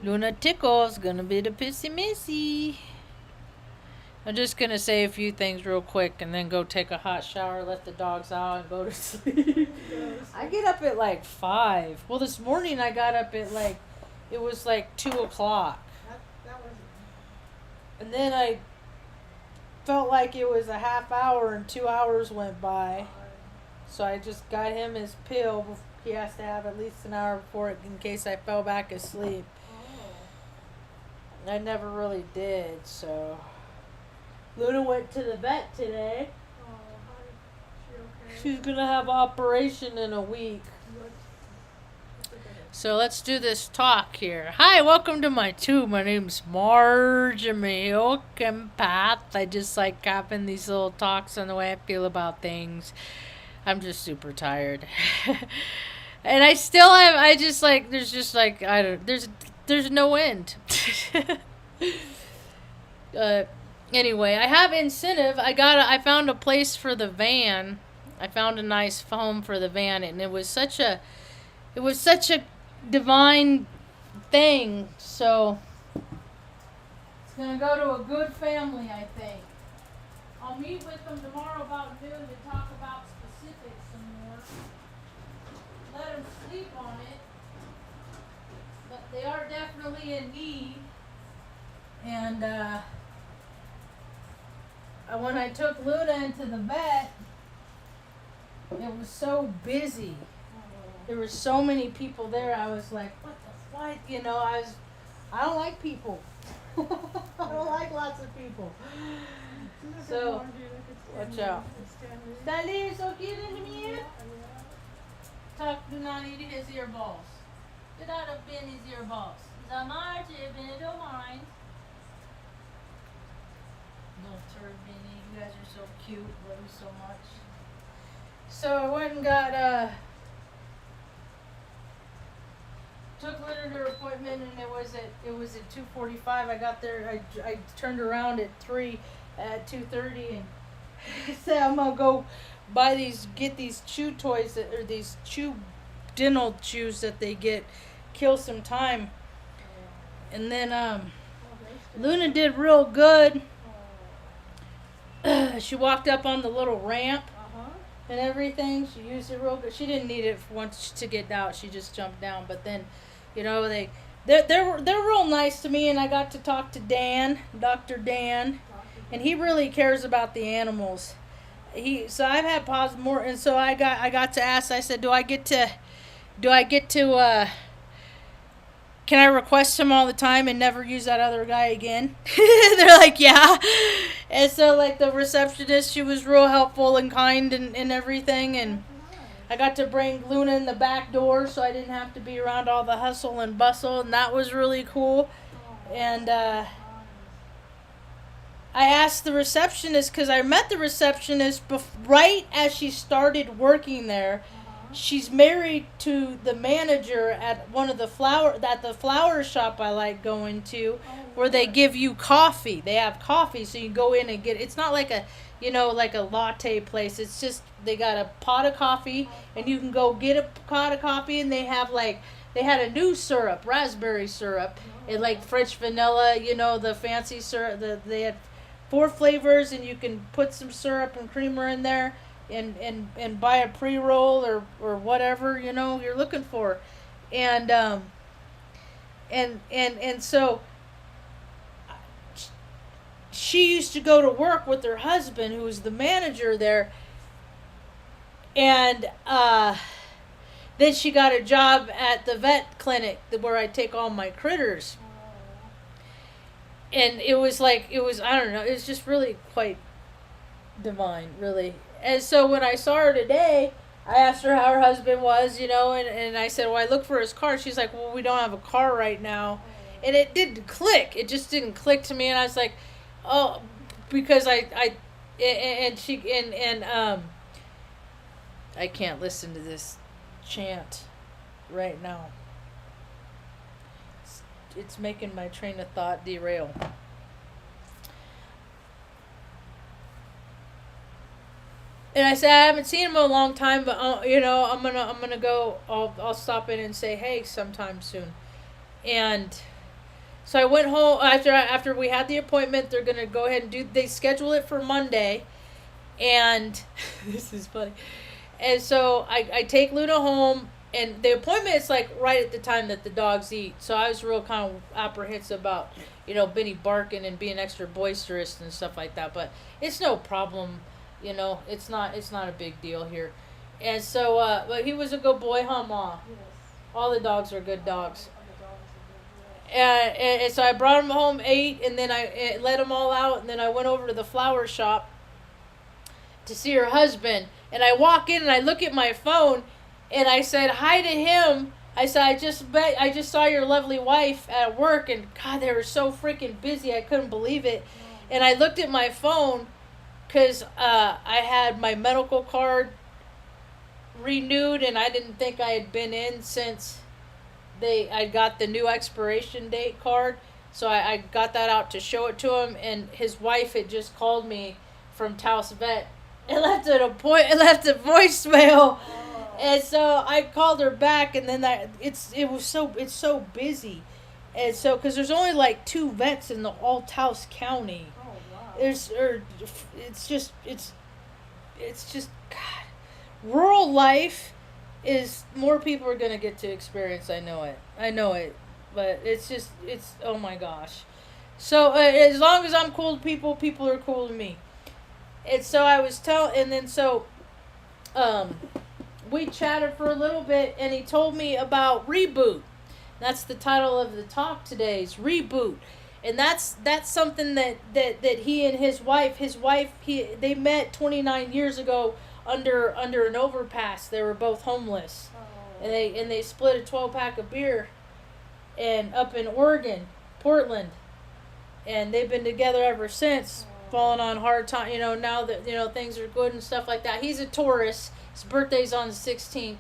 Luna Tickle's gonna be the pissy missy. I'm just gonna say a few things real quick and then go take a hot shower, let the dogs out, and go to sleep. I get up at like 5. Well, this morning I got up at like, it was like 2 o'clock. That was And then I felt like it was a half hour and 2 hours went by. So I just got him his pill. He has to have at least an hour before it in case I fell back asleep. I never really did, so. Luna went to the vet today. She's gonna have an operation in a week. So let's do this talk here. Hi, welcome to my tube. My name's Marge. I'm a heel empath. I just like having these little talks on the way I feel about things. I'm just super tired. And I still have, I just like, there's just like, I don't, there's no end. Anyway, I have incentive. I found a place for the van. I found a nice home for the van, and it was such a divine thing. So it's gonna go to a good family, I think. I'll meet with them tomorrow about noon to talk about specifics some more. Let them sleep on it, but they are definitely in need. And when I took Luna into the vet, it was so busy. There were so many people there. I was like, what the fuck? You know, I don't like people. I don't like lots of people. So, watch out. Stanley, so cute in me. Talk, do not eat his earballs. Get out of Benny's earballs. Marge, Benny don't mind. Little turd Benny, you guys are so cute. Love you so much. So I went and got took Luna to her appointment, and it was at 2:45. I got there. I turned around at 2:30, and said I'm gonna go get these chew toys or these dental chews that they get, kill some time. And then Luna did real good. She walked up on the little ramp and everything. She used it real good. She didn't need it once to get out. She just jumped down. But then, you know, they're real nice to me, and I got to talk to Dan, Dr. Dan, and he really cares about the animals. So I've had positive more, and so I got to ask. I said, do I get to can I request him all the time and never use that other guy again? They're like, yeah. And so, like, the receptionist, she was real helpful and kind and everything. And I got to bring Luna in the back door so I didn't have to be around all the hustle and bustle. And that was really cool. And I asked the receptionist, because I met the receptionist right as she started working there. She's married to the manager at the flower shop I like going to, where they give you coffee. They have coffee, so you go in and get. It's not like like a latte place. It's just they got a pot of coffee, and you can go get a pot of coffee, and they had a new syrup, raspberry syrup, and like French vanilla. The fancy syrup. They had 4 flavors, and you can put some syrup and creamer in there. And buy a pre-roll or whatever you're looking for, and so she used to go to work with her husband, who was the manager there, and then she got a job at the vet clinic where I take all my critters, and it was I don't know, it was just really quite divine, really. And so when I saw her today, I asked her how her husband was, and I said, well, I looked for his car. She's like, well, we don't have a car right now. And it didn't click. It just didn't click to me. And I was like, oh, because I can't listen to this chant right now. It's making my train of thought derail. And I said, I haven't seen him in a long time, but I'm gonna go. I'll stop in and say hey sometime soon. And So I went home after we had the appointment. They're gonna go ahead and they schedule it for Monday, and this is funny. And so I take Luna home, and the appointment is like right at the time that the dogs eat. So I was real kind of apprehensive about, Benny barking and being extra boisterous and stuff like that. But it's no problem, It's not a big deal here. And so, but he was a good boy, huh, Ma? Yes. All the dogs are good dogs. And so I brought him home, ate, and then I let them all out, and then I went over to the flower shop to see her husband. And I walk in and I look at my phone, and I said hi to him. I said, I just saw your lovely wife at work, and God, they were so freaking busy. I couldn't believe it. And I looked at my phone because I had my medical card renewed, and I didn't think I had been in since I got the new expiration date card. So I got that out to show it to him, and his wife had just called me from Taos Vet and left a voicemail. And so I called her back, and then it's so busy, and so because there's only like 2 vets in the all Taos County. Oh wow! It's just God, rural life is more people are gonna get to experience. I know it, but it's oh my gosh. So as long as I'm cool to people are cool to me. And so I was we chatted for a little bit, and he told me about ReBoot. That's the title of the talk today, is ReBoot. And that's something that he and his wife, they met 29 years ago under an overpass. They were both homeless. Oh. And they split a 12-pack of beer and up in Oregon, Portland. And they've been together ever since, falling on hard time, now that, things are good and stuff like that. He's a Taurus. His birthday's on the 16th,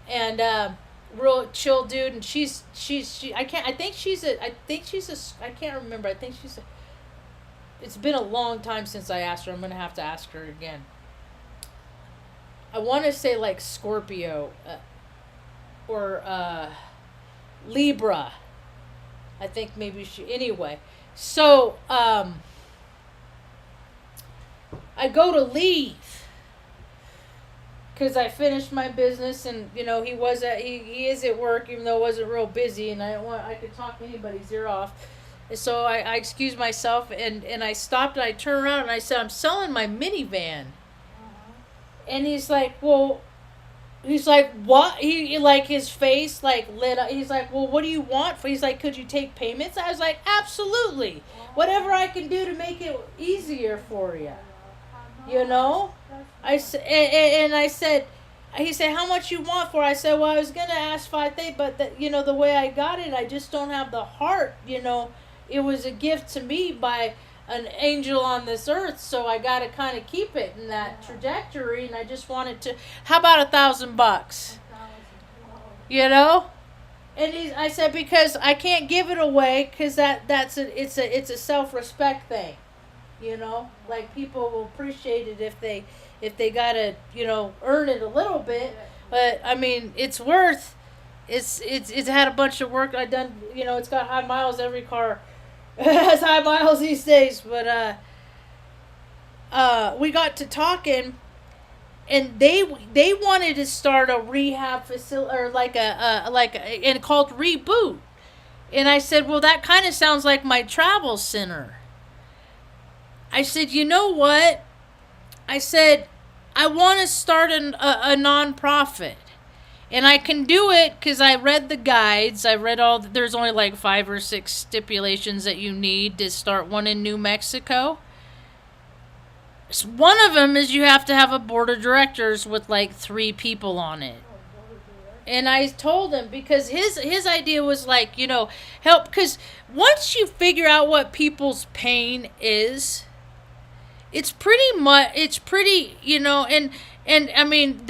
and real chill dude. And I can't remember. It's been a long time since I asked her. I'm gonna have to ask her again. I want to say like Scorpio, or Libra. I think maybe anyway. So I go to leave, because I finished my business, and he is at work, even though it wasn't real busy, and I could talk anybody's ear off. And so I excused myself, and I stopped, and I turned around, and I said, I'm selling my minivan. Uh-huh. And he's like, what? He like, his face like lit up. He's like, well, what do you want? He's like, could you take payments? I was like, absolutely. Whatever I can do to make it easier for you. I said, he said, how much you want for it? I said, well, I was going to ask 5,000, but the way I got it, I just don't have the heart, It was a gift to me by an angel on this earth, so I got to kind of keep it in that trajectory, and I just wanted to, how about $1,000? And I said, because I can't give it away, because it's a self-respect thing. Like, people will appreciate it if they gotta, earn it a little bit. But I mean, it's had a bunch of work I done. It's got high miles. Every car has high miles these days. But we got to talking, and they wanted to start a rehab facility, or and called ReBoot. And I said, well, that kind of sounds like my travel center. I said, you know what? I said, I want to start a nonprofit. And I can do it because I read the guides. I read there's only like 5 or 6 stipulations that you need to start one in New Mexico. One of them is you have to have a board of directors with like 3 people on it. And I told him, because his idea was like, help, because once you figure out what people's pain is, it's pretty, and I mean,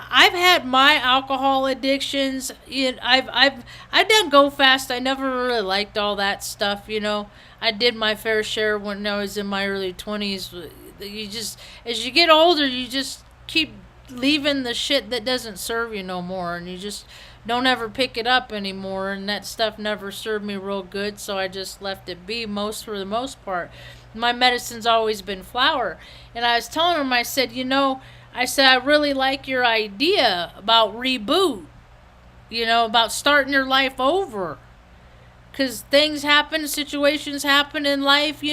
I've had my alcohol addictions. I've done Go Fast. I never really liked all that stuff. I did my fair share when I was in my early 20s. As you get older, you just keep leaving the shit that doesn't serve you no more, and you just don't ever pick it up anymore, and that stuff never served me real good, so I just left it be for the most part. My medicine's always been flour. And I was telling him, I said, I really like your idea about ReBoot, about starting your life over. Because things happen, situations happen in life,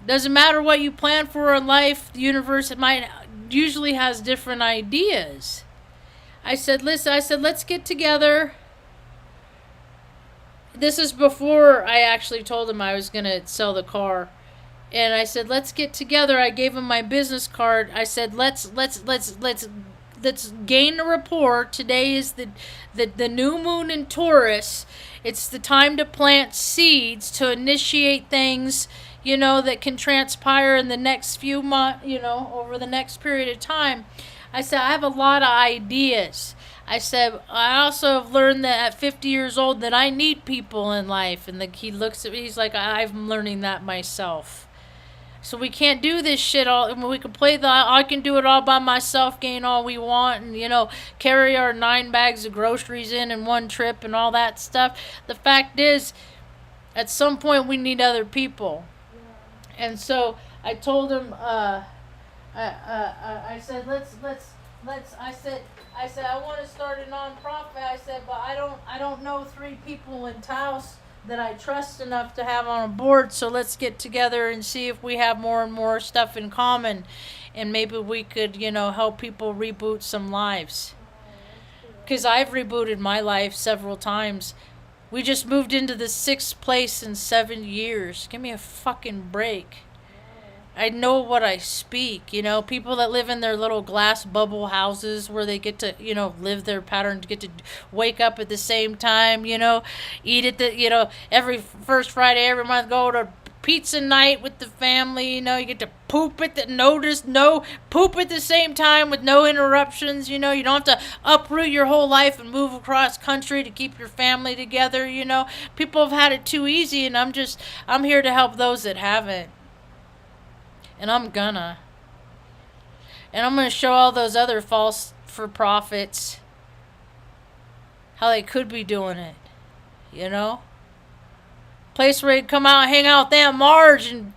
Doesn't matter what you plan for in life, the universe usually has different ideas. I said, listen, let's get together. This is before I actually told him I was going to sell the car. And I said, let's get together. I gave him my business card. I said, let's gain a rapport. Today is the new moon in Taurus. It's the time to plant seeds, to initiate things, that can transpire in the next few months, over the next period of time. I said, I have a lot of ideas. I said, I also have learned that at 50 years old that I need people in life. And he looks at me, he's like, I'm learning that myself. So we can't do this shit all. We can I can do it all by myself, gain all we want, and carry our 9 bags of groceries in one trip and all that stuff. The fact is, at some point we need other people. And so I told him, I said, let's. I said I want to start a nonprofit. I said, but I don't know 3 people in Taos that I trust enough to have on a board, so let's get together and see if we have more and more stuff in common, and maybe we could, help people reboot some lives. Because I've rebooted my life several times. We just moved into the 6th place in 7 years. Give me a fucking break. I know what I speak, people that live in their little glass bubble houses where they get to, live their pattern, get to wake up at the same time, eat at the, every first Friday every month, go to pizza night with the family, you get to poop at poop at the same time with no interruptions, you don't have to uproot your whole life and move across country to keep your family together, People have had it too easy, and I'm here to help those that haven't. And I'm gonna show all those other false for profits how they could be doing it, Place where you come out and hang out with that Marge and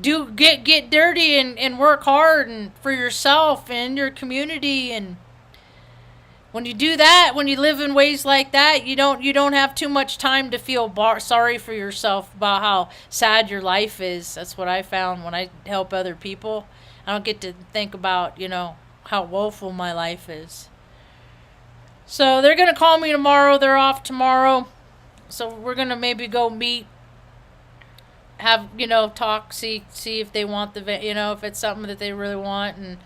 get dirty and work hard and for yourself and your community. And when you do that, when you live in ways like that, you don't have too much time to feel sorry for yourself about how sad your life is. That's what I found when I help other people. I don't get to think about, how woeful my life is. So they're going to call me tomorrow. They're off tomorrow. So we're going to maybe go meet, have, talk, see if they want if it's something that they really want, and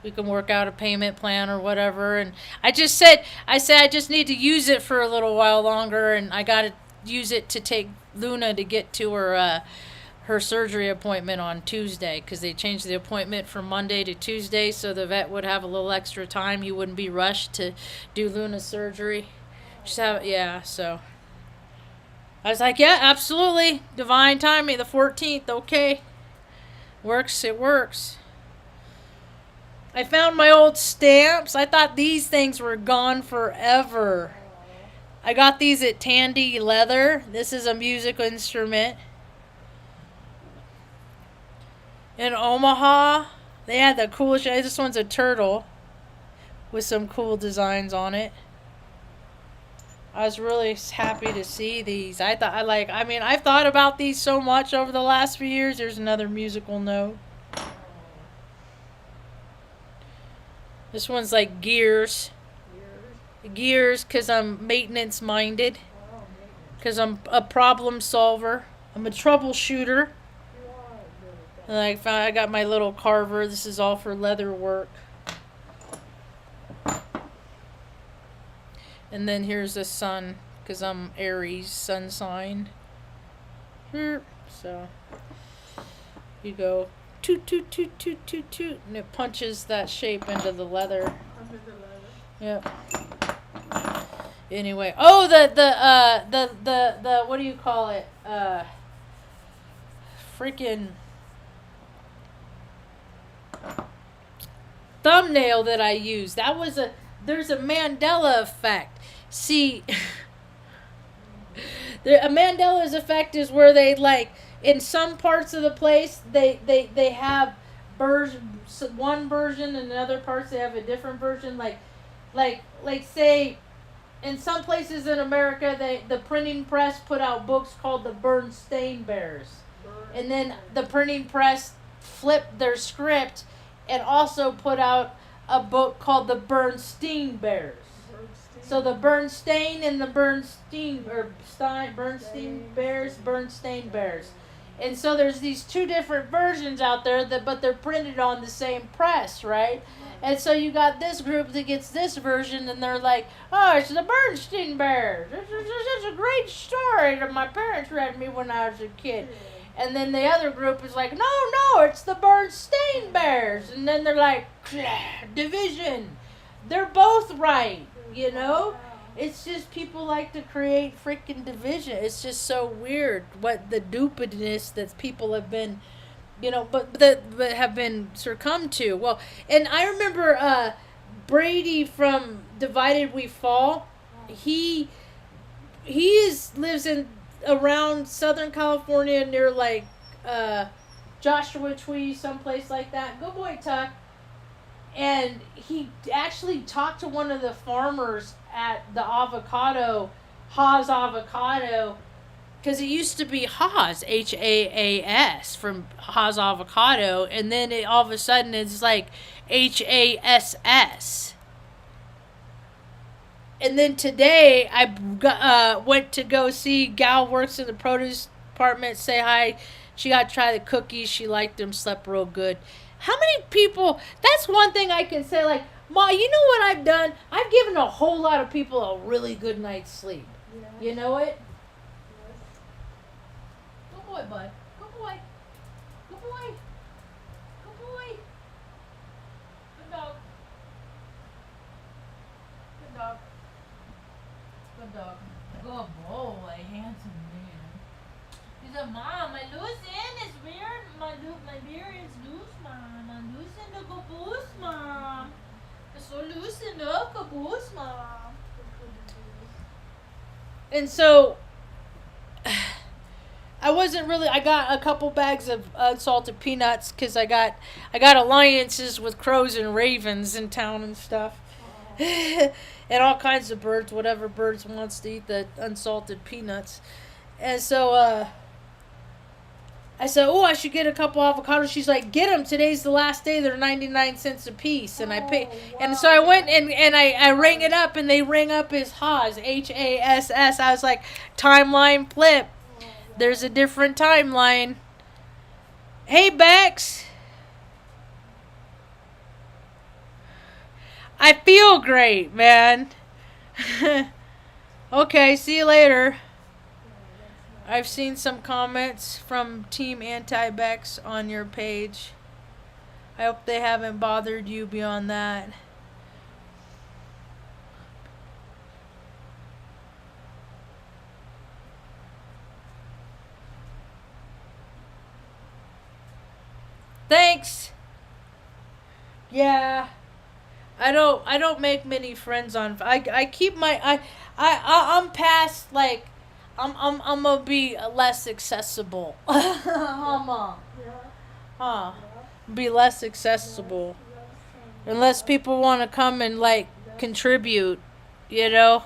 we can work out a payment plan or whatever. And I said I just need to use it for a little while longer, and I got to use it to take Luna to get to her surgery appointment on Tuesday, because they changed the appointment from Monday to Tuesday, so the vet would have a little extra time. He wouldn't be rushed to do Luna's surgery. So I was like, yeah, absolutely. Divine timing, the 14th, okay. It works. I found my old stamps. I thought these things were gone forever. I got these at Tandy Leather. This is a musical instrument. In Omaha, they had the coolest. This one's a turtle with some cool designs on it. I was really happy to see these. I've thought about these so much over the last few years. There's another musical note. This one's like gears. Gears, because I'm maintenance minded. Because I'm a problem solver. I'm a troubleshooter. And I got my little carver. This is all for leather work. And then here's the sun, because I'm Aries, sun sign. So you go toot toot toot toot toot toot, and it punches that shape into the leather. Yep. Anyway, the what do you call it? Freaking thumbnail that I used. there's a Mandela effect. See, a Mandela's effect is where they like in some parts of the place they have one version, and in other parts they have a different version. Like say in some places in America, the printing press put out books called the Bernstein Bears, and then the printing press flipped their script and also put out a book called the Bernstein Bears. So the Bernstein and the Bernstein Bears. And so there's these two different versions out there but they're printed on the same press, right? And so you got this group that gets this version, and they're like, oh, it's the Bernstein Bears. This is a great story that my parents read me when I was a kid. And then the other group is like, no, it's the Bernstein Bears. And then they're like, division. They're both right, you know? It's just people like to create freaking division. It's just so weird what the stupidness that people have been, you know, but have been succumbed to. Well, and I remember Brady from Divided We Fall. He lives in around Southern California near like Joshua Tree, someplace like that. Good boy, Tuck. And he actually talked to one of the farmers at the Haas Avocado, because it used to be Haas, Haas, from Haas Avocado, and then all of a sudden it's like HASS. And then today I went to go see gal works in the produce department, say hi. She got to try the cookies. She liked them, slept real good. How many people, that's one thing I can say, like, Ma, you know what I've done? I've given a whole lot of people a really good night's sleep. Yeah. You know it? Yes. Good boy, bud. Good boy. Good boy. Good boy. Good dog. Good dog. Good dog. Good boy. Handsome man. He said, Mom, my loose end is weird. My beard is loose, Mom. I'm loosen the caboose, Mom. It's so loosen up, caboose, Mom. And so, I wasn't really. I got a couple bags of unsalted peanuts because I got alliances with crows and ravens in town and stuff, and all kinds of birds. Whatever birds wants to eat the unsalted peanuts, and so I said, oh, I should get a couple avocados. She's like, get them. Today's the last day. They're 99 cents a piece. And I pay. Wow. And so I went and I rang it up, and they rang up as Haas, HASS. I was like, timeline flip. There's a different timeline. Hey, Bex. I feel great, man. Okay, see you later. I've seen some comments from Team Anti-Bex on your page. I hope they haven't bothered you beyond that. Thanks. Yeah. I don't make many friends on. I keep my I'm past like. I'm gonna be less accessible. Be less accessible. Unless people want to come and like contribute, you know.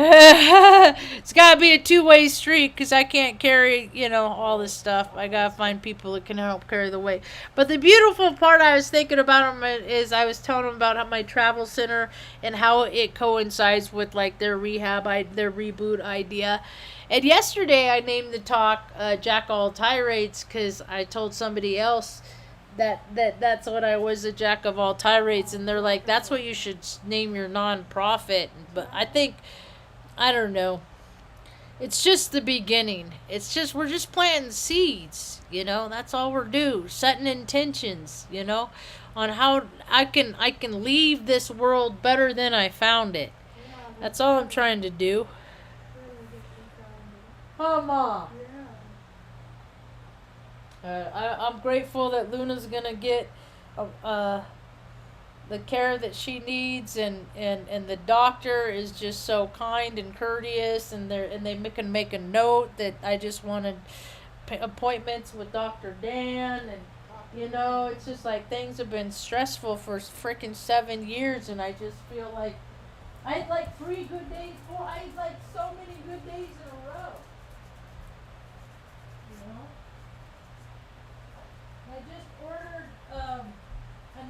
It's gotta be a two-way street because I can't carry, you know, all this stuff. I gotta find people that can help carry the weight. But the beautiful part I was thinking about is I was telling them about my travel center and how it coincides with like their their reboot idea. And yesterday I named the talk Jack All Tirades because I told somebody else that's what I was, a jack of all tirades, and they're like, that's what you should name your non-profit. But I don't know. It's just the beginning. We're just planting seeds, you know. That's all we're doing. Setting intentions, you know, on how I can leave this world better than I found it. That's all I'm trying to do. Oh, Mom. I'm grateful that Luna's gonna get the care that she needs, and the doctor is just so kind and courteous, and they can make a note that I just wanted appointments with Dr. Dan, and it's just like things have been stressful for freaking 7 years, and I just feel like I had like 3 good days, I had like so many good days in a row. I just ordered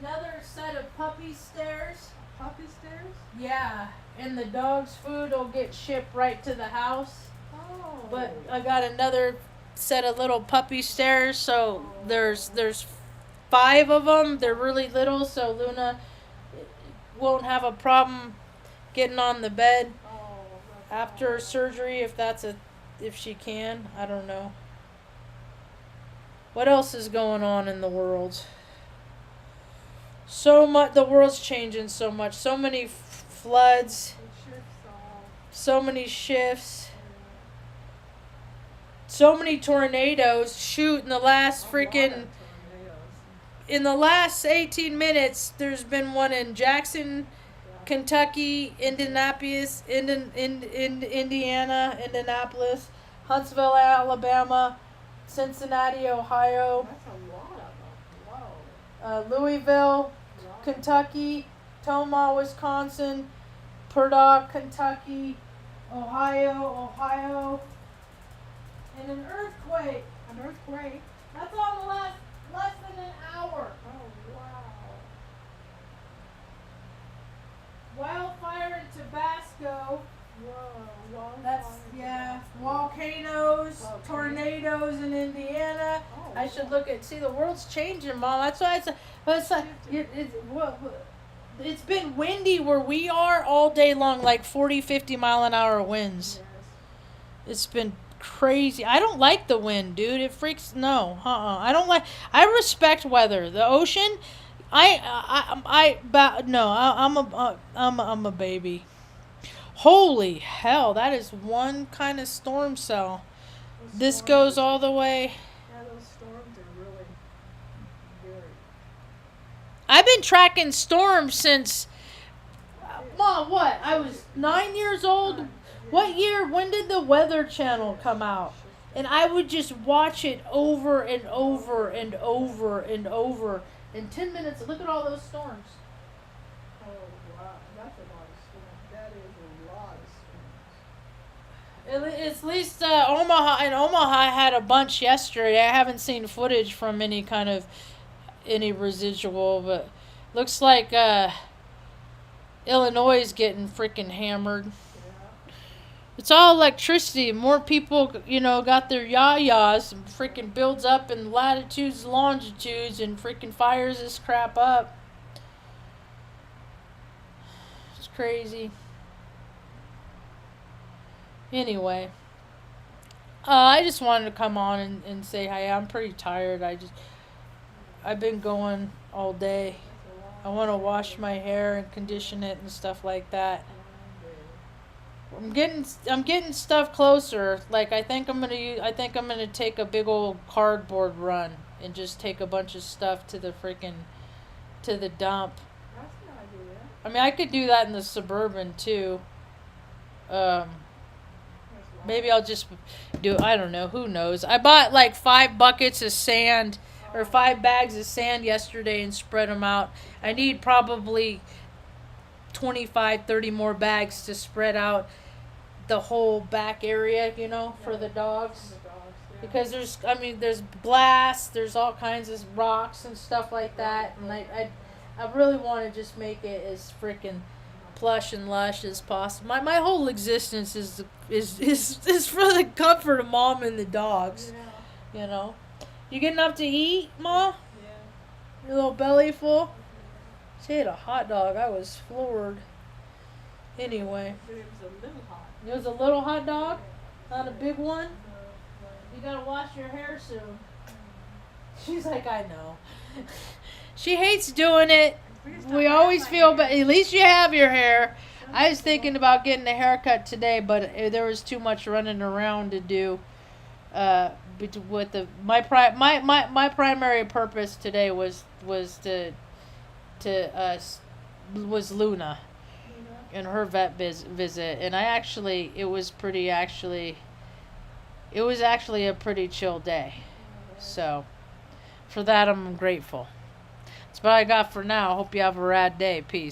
another set of puppy stairs. Puppy stairs? Yeah, and the dog's food will get shipped right to the house. Oh. But I got another set of little puppy stairs, so there's 5 of them. They're really little, so Luna won't have a problem getting on the bed after surgery if she can. I don't know. What else is going on in the world? So much. The world's changing so much. So many floods. So many shifts. So many tornadoes. Shoot, in the last 18 minutes, there's been one in Jackson, Kentucky, Indianapolis, Indianapolis, Huntsville, Alabama, Cincinnati, Ohio. That's a lot of them. Whoa. Louisville, Kentucky, Toma, Wisconsin, Purdue, Kentucky, Ohio, and an earthquake. An earthquake? That's all in the less than an hour. Oh, wow. Wildfire in Tabasco. Whoa. Volcanoes, tornadoes in Indiana. Oh, I should see, the world's changing, Mom. That's why it's like, it's been windy where we are all day long, like 40, 50 mile an hour winds. Yes. It's been crazy. I don't like the wind, dude. It freaks, I don't like, I respect weather. The ocean, I'm a baby. Holy hell, that is one kind of storm cell. This goes all the way. Yeah, those storms are really very. I've been tracking storms since, Mom, what? I was 9 years old. What year? When did the Weather Channel come out? And I would just watch it over and over and over and over. In 10 minutes, look at all those storms. Oh, wow. That's a lot of storms. That is a lot of storms. At least Omaha had a bunch yesterday. I haven't seen footage from any residual, but looks like Illinois is getting freaking hammered. Yeah. It's all electricity. More people, got their yayas and freaking builds up in latitudes, longitudes, and freaking fires this crap up. It's crazy. Anyway, I just wanted to come on and say hi. I'm pretty tired. I've been going all day. I want to wash my hair and condition it and stuff like that. I'm getting stuff closer. Like I think I'm gonna take a big old cardboard run and just take a bunch of stuff to the dump. That's an idea. I mean, I could do that in the Suburban too. Maybe I'll just I don't know, who knows. I bought like 5 buckets of sand or 5 bags of sand yesterday and spread them out. I need probably 25, 30 more bags to spread out the whole back area, for the dogs. Because there's glass, there's all kinds of rocks and stuff like that, and I really want to just make it as freaking plush and lush as possible. My whole existence is for the comfort of Mom and the dogs. Yeah. You getting up to eat, Ma? Yeah. Your little belly full? She ate a hot dog. I was floored. Anyway. But it was a little hot. It was a little hot dog? Not a big one? You gotta wash your hair soon. She's like, I know. She hates doing it. We always feel, but at least you have your hair. I was thinking about getting a haircut today, but there was too much running around to do. With my primary purpose today was to was Luna in her vet visit, and it was actually a pretty chill day. So for that, I'm grateful. That's what I got for now. Hope you have a rad day. Peace.